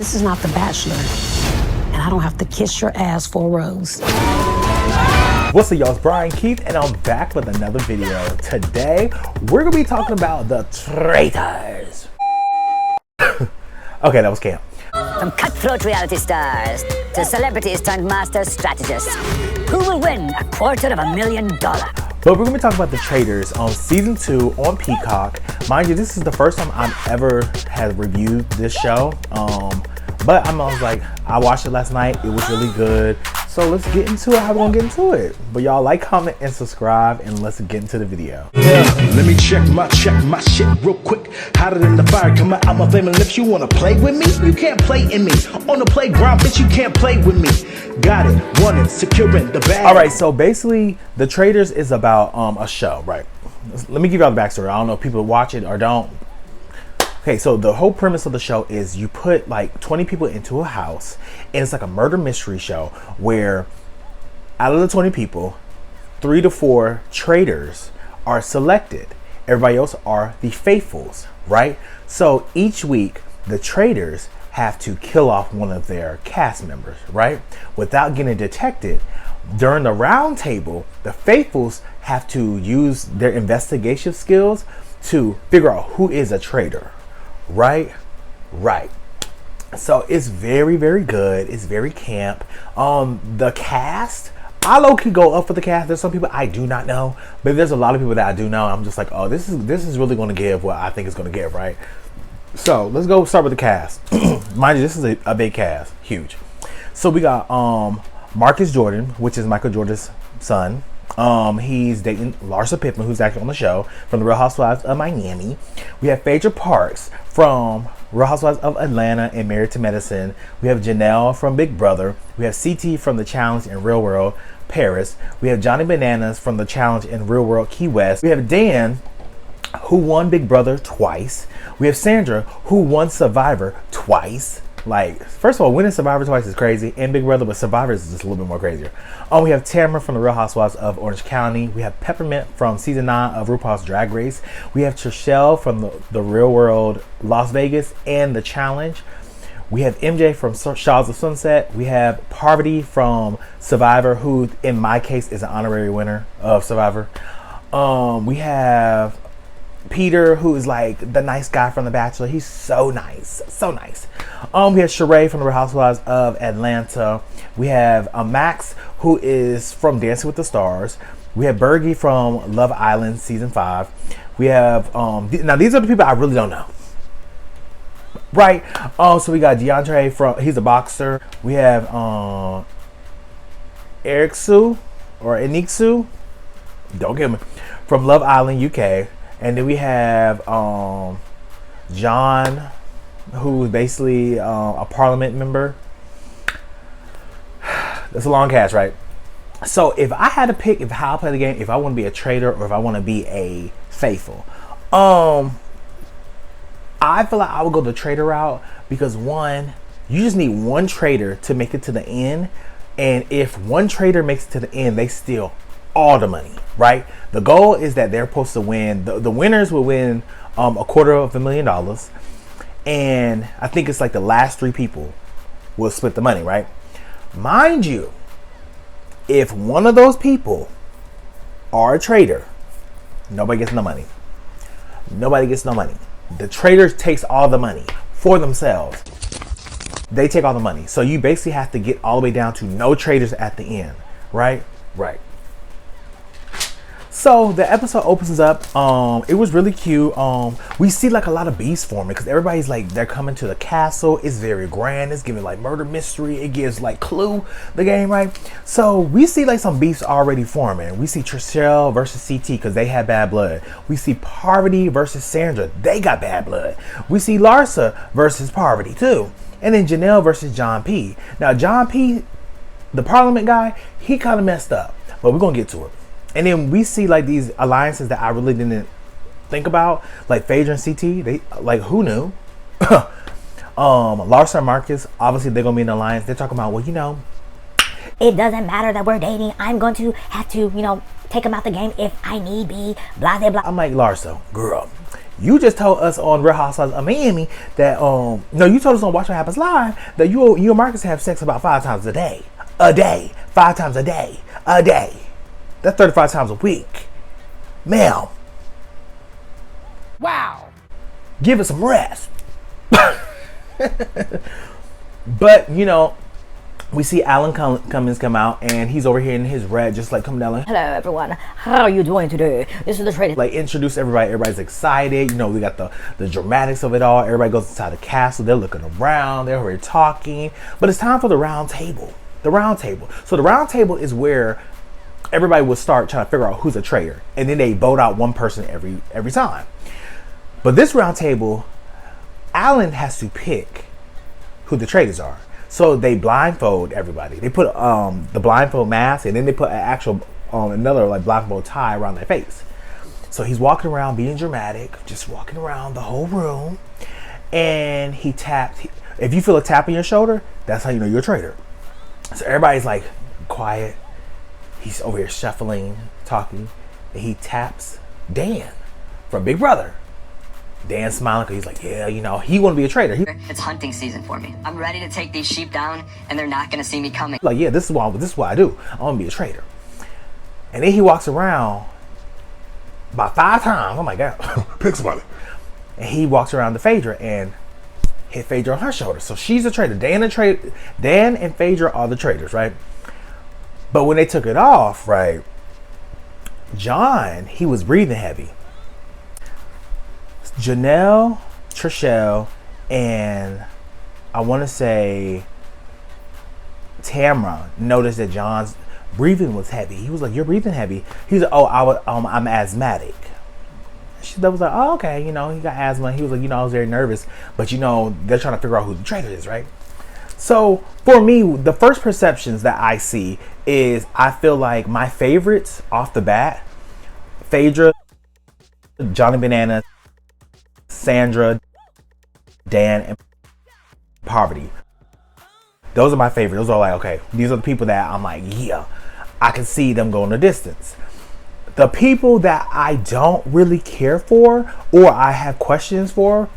This is not The Bachelor, and I don't have to kiss your ass for a rose. What's up, y'all? It's Brian Keith, and I'm back with another video. Today, we're gonna be talking about the Traitors. Okay, that was camp. From cutthroat reality stars to celebrities turned master strategists, who will win $250,000? But we're gonna be talking about the Traitors on season 2 on Peacock. Mind you, this is the first time I've ever had reviewed this show. But I was like, I watched it last night. It was really good. So let's get into it. How we gonna get into it? But y'all like, comment, and subscribe, and let's get into the video. Yeah, let me check my shit real quick. Hotter than the fire coming out my flaming lips. You wanna play with me? You can't play in me. On the playground, bitch, you can't play with me. Got it, want it, securing the bag. All right, so basically, the Traitors is about a show, right? Let me give y'all the backstory. I don't know if people watch it or don't. Okay, so the whole premise of the show is you put like 20 people into a house, and it's like a murder mystery show where out of the 20 people, 3 to 4 traitors are selected. Everybody else are the faithfuls, right? So each week, the traitors have to kill off one of their cast members, right? Without getting detected. During the round table, the faithfuls have to use their investigation skills to figure out who is a traitor. Right. So it's very, very good. It's very camp. The cast, I low-key go up for the cast. There's some people I do not know, but there's a lot of people that I do know. I'm just like, oh, this is really going to give what I think it's going to give, right? So let's go start with the cast. Mind you, this is a big cast, huge. So we got Marcus Jordan, which is Michael Jordan's son. He's dating Larsa Pippen, who's actually on the show, from the Real Housewives of Miami. We have Phaedra Parks from Real Housewives of Atlanta and Married to Medicine. We have Janelle from Big Brother. We have CT from The Challenge in Real World Paris. We have Johnny Bananas from The Challenge in Real World Key West. We have Dan, who won Big Brother twice. We have Sandra, who won Survivor twice. Like, first of all, winning Survivor twice is crazy, and Big Brother, but Survivor is just a little bit more crazier. We have Tamara from the Real Housewives of Orange County. We have Peppermint from season 9 of RuPaul's Drag Race. We have Trishelle from the Real World Las Vegas and The Challenge. We have MJ from Shaws of Sunset. We have Parvati from Survivor, who in my case is an honorary winner of Survivor. We have Peter, who is like the nice guy from The Bachelor. He's so nice, so nice. We have Sheree from the Real Housewives of Atlanta. We have Max, who is from Dancing with the Stars. We have Bergie from Love Island season 5. We have now these are the people I really don't know, right? So we got DeAndre from, he's a boxer. We have Eric Sue or Eniksu, don't get me, from Love Island UK. And then we have John, who's basically a parliament member. That's a long cast, right? So if I had to pick how I play the game, if I want to be a traitor or if I want to be a faithful, I feel like I would go the traitor route because, one, you just need one traitor to make it to the end. And if one traitor makes it to the end, they steal all the money, right? The goal is that they're supposed to win. The winners will win $250,000, and I think it's like the last 3 people will split the money, right? Mind you, if one of those people are a traitor, nobody gets no money. Nobody gets no money. The traitor takes all the money for themselves. They take all the money. So you basically have to get all the way down to no traitors at the end, right? Right. So the episode opens up. It was really cute. We see like a lot of beasts forming because everybody's like, they're coming to the castle. It's very grand. It's giving like murder mystery. It gives like Clue, the game, right? So we see like some beasts already forming. We see Trishelle versus CT because they had bad blood. We see Parvati versus Sandra. They got bad blood. We see Larsa versus Parvati too. And then Janelle versus John P. Now John P, the parliament guy, he kind of messed up, but we're going to get to it. And then we see like these alliances that I really didn't think about, like Phaedra and CT. They like, who knew? Larsa and Marcus, obviously they're gonna be in an alliance. They're talking about, well, you know, It doesn't matter that we're dating. I'm going to have to, take him out the game if I need be. Blah, blah, blah. I'm like, Larsa, girl, You just told us on Real Housewives of Miami that no, you told us on Watch What Happens Live that you and Marcus have sex about 5 times a day. 5 times a day. That's 35 times a week. Ma'am. Wow. Give us some rest. But, you know, we see Alan Cummings come out, and he's over here in his red, just like coming down like, hello everyone, how are you doing today? This is the Traitors. Like, introduce everybody. Everybody's excited. You know, we got the dramatics of it all. Everybody goes inside the castle. They're looking around. They're already talking. But it's time for the round table. The round table. So the round table is where everybody will start trying to figure out who's a traitor, and then they vote out one person every time. But this round table, Alan has to pick who the traitors are. So they blindfold everybody. They put the blindfold mask, and then they put an actual another like blindfold tie around their face. So he's walking around being dramatic, just walking around the whole room, and he tapped. If you feel a tap on your shoulder, that's how you know you're a traitor. So everybody's like quiet. He's over here shuffling, talking, and he taps Dan from Big Brother. Dan smiling because he's like, yeah, you know, he want to be a traitor. It's hunting season for me. I'm ready to take these sheep down, and they're not going to see me coming. Like, yeah, this is what I do. I want to be a traitor. And then he walks around about 5 times. Oh my God, pick somebody. And he walks around to Phaedra and hit Phaedra on her shoulder. So she's a traitor. Dan and Phaedra are the traitors, right? But when they took it off, right, John, he was breathing heavy. Janelle, Trishelle, and I want to say Tamra noticed that John's breathing was heavy. He was like, "You're breathing heavy." He's like, "Oh, I'm asthmatic." That was like, "Oh, okay." You know, he got asthma. He was like, "You know, I was very nervous." But you know, they're trying to figure out who the traitor is, right? So for me, the first perceptions that I see is I feel like my favorites off the bat: Phaedra, Johnny Bananas, Sandra, Dan, and Poverty. Those are my favorites. Those are like, okay, these are the people that I'm like, yeah, I can see them going the distance. The people that I don't really care for or I have questions for,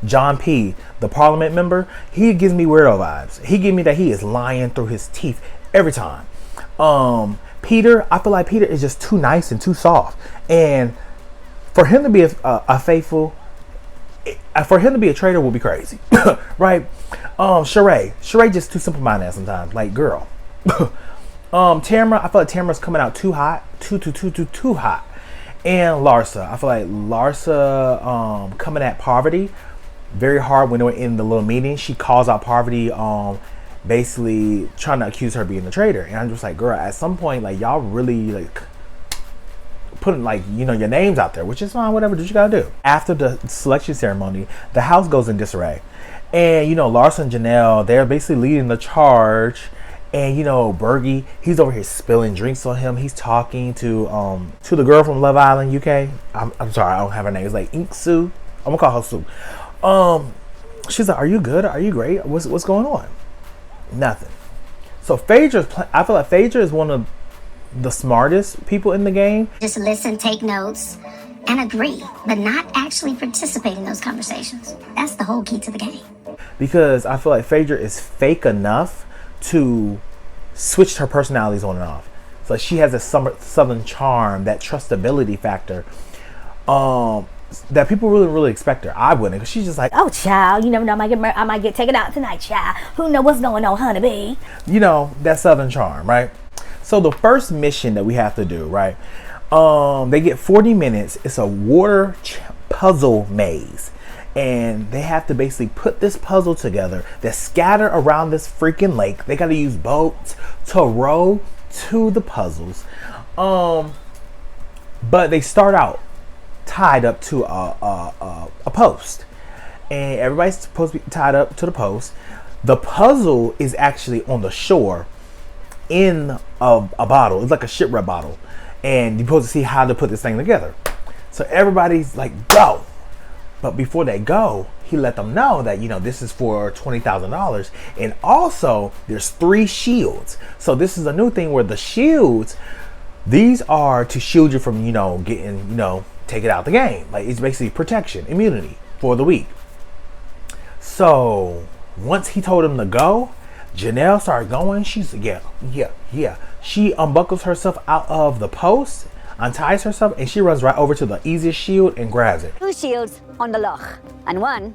John P., the parliament member, he gives me weirdo vibes. He gives me that he is lying through his teeth every time. Peter, I feel like Peter is just too nice and too soft. And for him to be a faithful, for him to be a traitor will be crazy, right? Sheree just too simple-minded sometimes. Like, girl. Tamra, I feel like Tamra's coming out too hot, too hot. And Larsa, I feel like Larsa coming at Poverty very hard when they were in the little meeting. She calls out Poverty, basically trying to accuse her of being a traitor. And I'm just like, girl, at some point, like, y'all really like putting, like, you know, your names out there, which is fine, whatever, do what you gotta do. After the selection ceremony, the house goes in disarray. And, you know, Larsa and Janelle, they're basically leading the charge. And, you know, Bergie, he's over here spilling drinks on him. He's talking to the girl from Love Island, UK. I'm sorry, I don't have her name. It's like Ink Sue. I'm gonna call her Sue. She's like, are you good? Are you great? What's going on? Nothing. So I feel like Phaedra is one of the smartest people in the game. Just listen, take notes, and agree, but not actually participate in those conversations. That's the whole key to the game. Because I feel like Phaedra is fake enough to switch her personalities on and off. So she has a southern charm, that trustability factor, that people really, really expect her. I wouldn't, because she's just like, Oh, child, you never know, I might get taken out tonight, child. Who know what's going on, honeybee? you know, that southern charm, right? So the first mission that we have to do, right? They get 40 minutes. It's a water puzzle maze. And they have to basically put this puzzle together that's scattered around this freaking lake. They got to use boats to row to the puzzles. But they start out tied up to a post. And everybody's supposed to be tied up to the post. The puzzle is actually on the shore in a bottle. It's like a shipwreck bottle. And you're supposed to see how to put this thing together. So everybody's like, go. But before they go, he let them know that, you know, this is for $20,000. And also, there's 3 shields. So this is a new thing where the shields, these are to shield you from, you know, getting, you know, take it out the game. Like, it's basically protection, immunity for the week. So once he told him to go, Janelle started going. She's like, yeah. She unbuckles herself out of the post, unties herself, and she runs right over to the easiest shield and grabs it. 2 shields on the loch and 1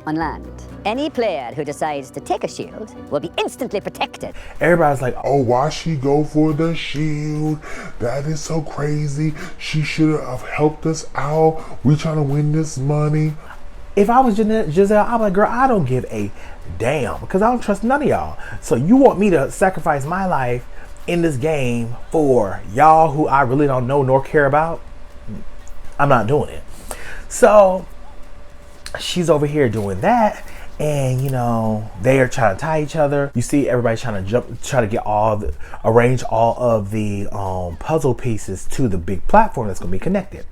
on land. Any player who decides to take a shield will be instantly protected. Everybody's like, oh, why she go for the shield? That is so crazy. She should have helped us out. We trying to win this money. if I was Giselle, I'm like, girl, I don't give a damn because I don't trust none of y'all. So you want me to sacrifice my life in this game for y'all who I really don't know nor care about? I'm not doing it. So she's over here doing that, and you know, they are trying to tie each other. You see everybody trying to get arrange all of the puzzle pieces to the big platform that's gonna be connected.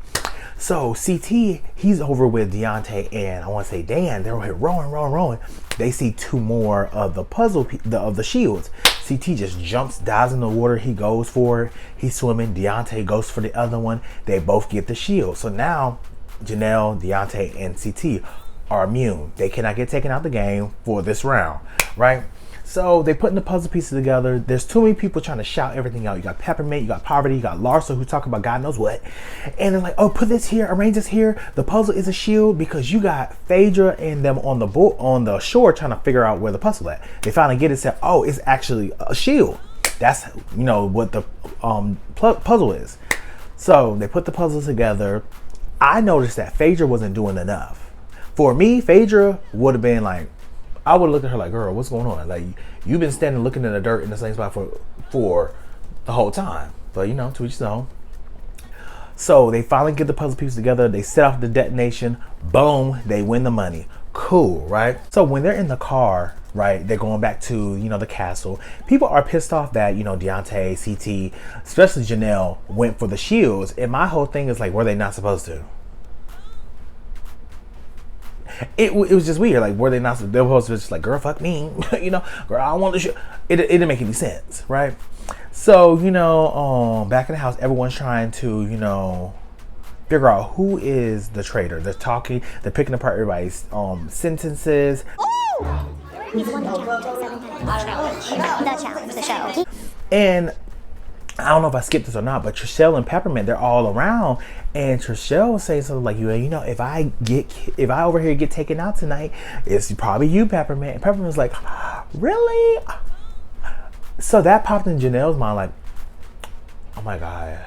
So CT, he's over with Deontay and I want to say Dan. They're over here rowing. They see two more of the puzzle of the shields. CT just jumps, dives in the water. He goes for it. He's swimming. Deontay goes for the other one. They both get the shield. So now Janelle, Deontay, and CT are immune. They cannot get taken out the game for this round, right? So they putting the puzzle pieces together. There's too many people trying to shout everything out. You got Peppermint, you got Poverty, you got Larsa who talking about God knows what. And they're like, oh, put this here, arrange this here. The puzzle is a shield because you got Phaedra and them on the boat on the shore trying to figure out where the puzzle at. They finally get it, said, oh, it's actually a shield. That's, you know, what the puzzle is. So they put the puzzles together. I noticed that Phaedra wasn't doing enough. For me, Phaedra would have been like, I would look at her like, girl, what's going on? Like, you've been standing looking in the dirt in the same spot for the whole time. But, you know, to each his own. So they finally get the puzzle pieces together. They set off the detonation. Boom, they win the money. Cool, right? So when they're in the car, right, they're going back to, you know, the castle. People are pissed off that, you know, Deontay, CT, especially Janelle, went for the shields. And my whole thing is like, were they not supposed to? It was just weird. Like, were they not? They were supposed to just like, girl, fuck me, you know, girl, I don't want to. It didn't make any sense, right? So, you know, back in the house, everyone's trying to, you know, figure out who is the traitor. They're talking. They're picking apart everybody's sentences. And I don't know if I skipped this or not, but Trishelle and Peppermint, they're all around, and Trishelle was saying something like, you know, if I over here get taken out tonight, it's probably you, Peppermint. And Peppermint's like, really? So that popped in Janelle's mind, like, oh my God,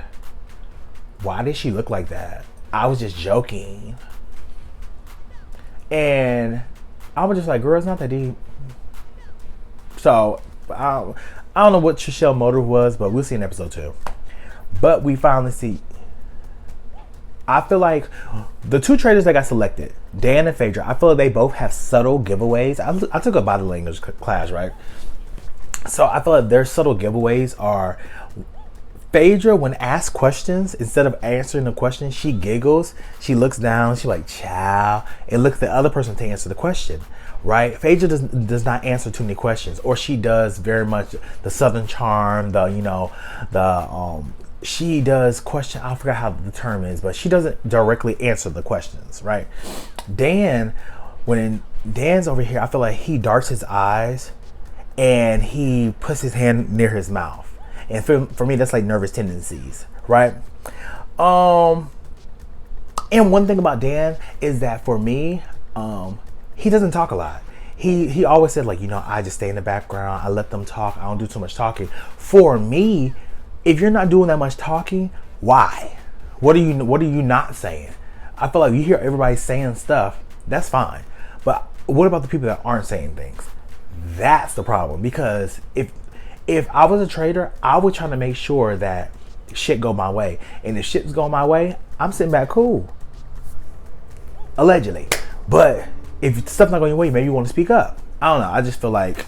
why did she look like that? I was just joking. And I was just like, girl, it's not that deep. So I don't know what Trishelle's motive was, but we'll see in episode 2. But we finally see. I feel like the two traitors that got selected, Dan and Phaedra, I feel like they both have subtle giveaways. I took a body language class, right? So I feel like their subtle giveaways are Phaedra, when asked questions, instead of answering the question, she giggles. She looks down. She like, ciao, and looks at the other person to answer the question. Right? Phaedra does not answer too many questions, or she does very much the Southern charm, she does question, I forgot how the term is, but she doesn't directly answer the questions, right? Dan, when Dan's over here, I feel like he darts his eyes and he puts his hand near his mouth. And for me, that's like nervous tendencies, right? And one thing about Dan is that for me, he doesn't talk a lot. He always said, like, you know, I just stay in the background. I let them talk. I don't do too much talking. For me, if you're not doing that much talking, why? What are you not saying? I feel like you hear everybody saying stuff. That's fine. But what about the people that aren't saying things? That's the problem. Because if I was a traitor, I would try to make sure that shit go my way. And if shit's going my way, I'm sitting back cool. Allegedly. But if stuff's not going your way, maybe you want to speak up. I don't know. I just feel like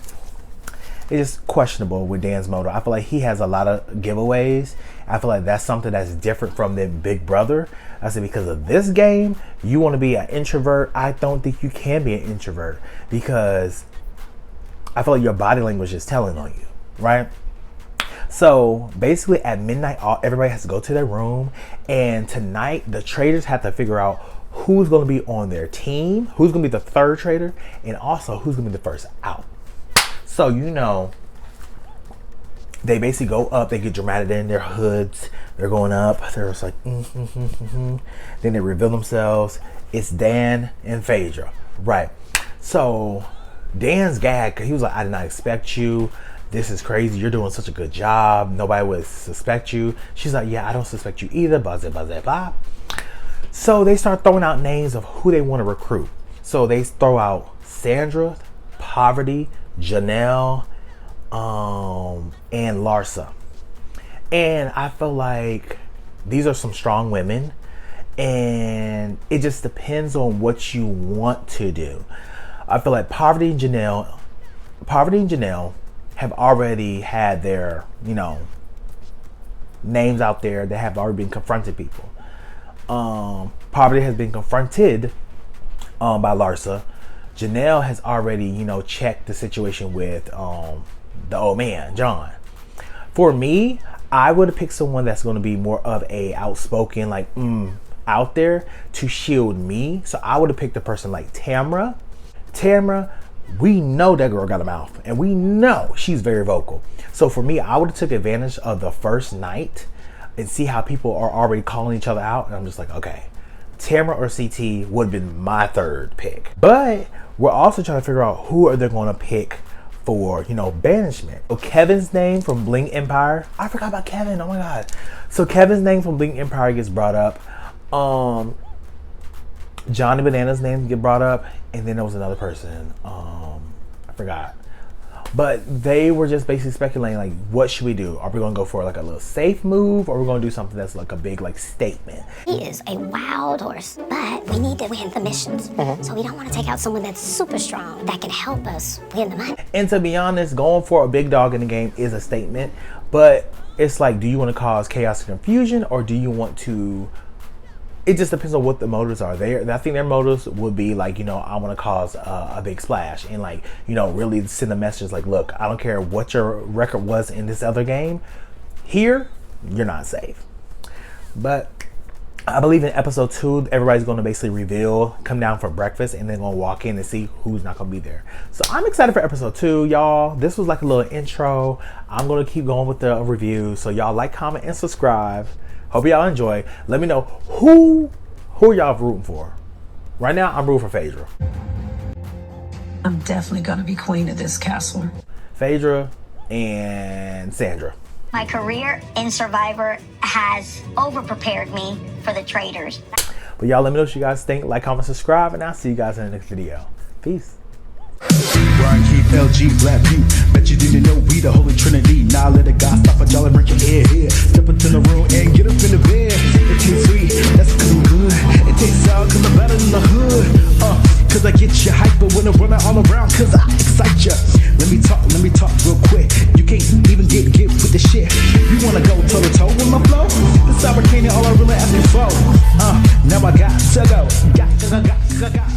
it's just questionable with Dan's motive. I feel like he has a lot of giveaways. I feel like that's something that's different from the Big Brother. I said, because of this game, you want to be an introvert. I don't think you can be an introvert because I feel like your body language is telling on you, right? So basically at midnight, everybody has to go to their room, and tonight the Traitors have to figure out who's going to be on their team, who's going to be the third traitor, and also who's going to be the first out. So, you know, they basically go up, they get dramatic in their hoods, they're going up, they're just like, Then they reveal themselves. It's Dan and Phaedra, right? So Dan's gagged because he was like, I did not expect you. This is crazy. You're doing such a good job. Nobody would suspect you. She's like, yeah, I don't suspect you either. Blah, blah, blah, blah. So they start throwing out names of who they want to recruit. So they throw out Sandra, Poverty, Janelle, and Larsa. And I feel like these are some strong women, and it just depends on what you want to do. I feel like Poverty and Janelle have already had their, you know, names out there that have already been confronted people. Poverty has been confronted by Larsa. Janelle has already, you know, checked the situation with the old man, John. For me, I would have picked someone that's going to be more of a outspoken, like, out there to shield me. So I would have picked a person like Tamra. Tamra, we know that girl got a mouth, and we know she's very vocal. So for me, I would have took advantage of the first night and see how people are already calling each other out. And I'm just like, okay, Tamra or CT would have been my third pick. But we're also trying to figure out who are they going to pick for, you know, banishment. So Kevin's name from Bling Empire. I forgot about Kevin. Oh my God. So Kevin's name from Bling Empire gets brought up. Johnny Banana's name get brought up, and then there was another person. I forgot. But they were just basically speculating, like, what should we do? Are we going to go for like a little safe move, or are we going to do something that's like a big like statement? He is a wild horse, but we need to win the missions. So we don't want to take out someone that's super strong that can help us win the money. And to be honest, going for a big dog in the game is a statement, but it's like, do you want to cause chaos and confusion, or do you want to... It just depends on what the motives are. I think their motives would be like, you know, I want to cause a big splash and, like, you know, really send a message like, look, I don't care what your record was in this other game. Here, you're not safe. But I believe in episode 2, everybody's going to basically reveal, come down for breakfast, and then going to walk in and see who's not going to be there. So I'm excited for episode 2, y'all. This was like a little intro. I'm going to keep going with the review. So y'all like, comment, and subscribe. Hope y'all enjoy. Let me know who y'all rooting for. Right now, I'm rooting for Phaedra. I'm definitely gonna be queen of this castle. Phaedra and Sandra. My career in Survivor has over-prepared me for the Traitors. But y'all let me know what you guys think. Like, comment, subscribe, and I'll see you guys in the next video. Peace. Brian Keith, LG, Black Butte. Bet you didn't know we the Holy Trinity. Now let a God stop a y'all and break your head here. Step into the room and get up in the bed. It tastes sweet, that's cause I'm good. It tastes sour cause I'm better than the hood. Cause I get you hyper when I'm running all around cause I excite ya. Let me talk real quick. You can't even get with the shit. You wanna go toe to toe with my flow? This Cyber Canyon all I really asking for. Now I got to go. Got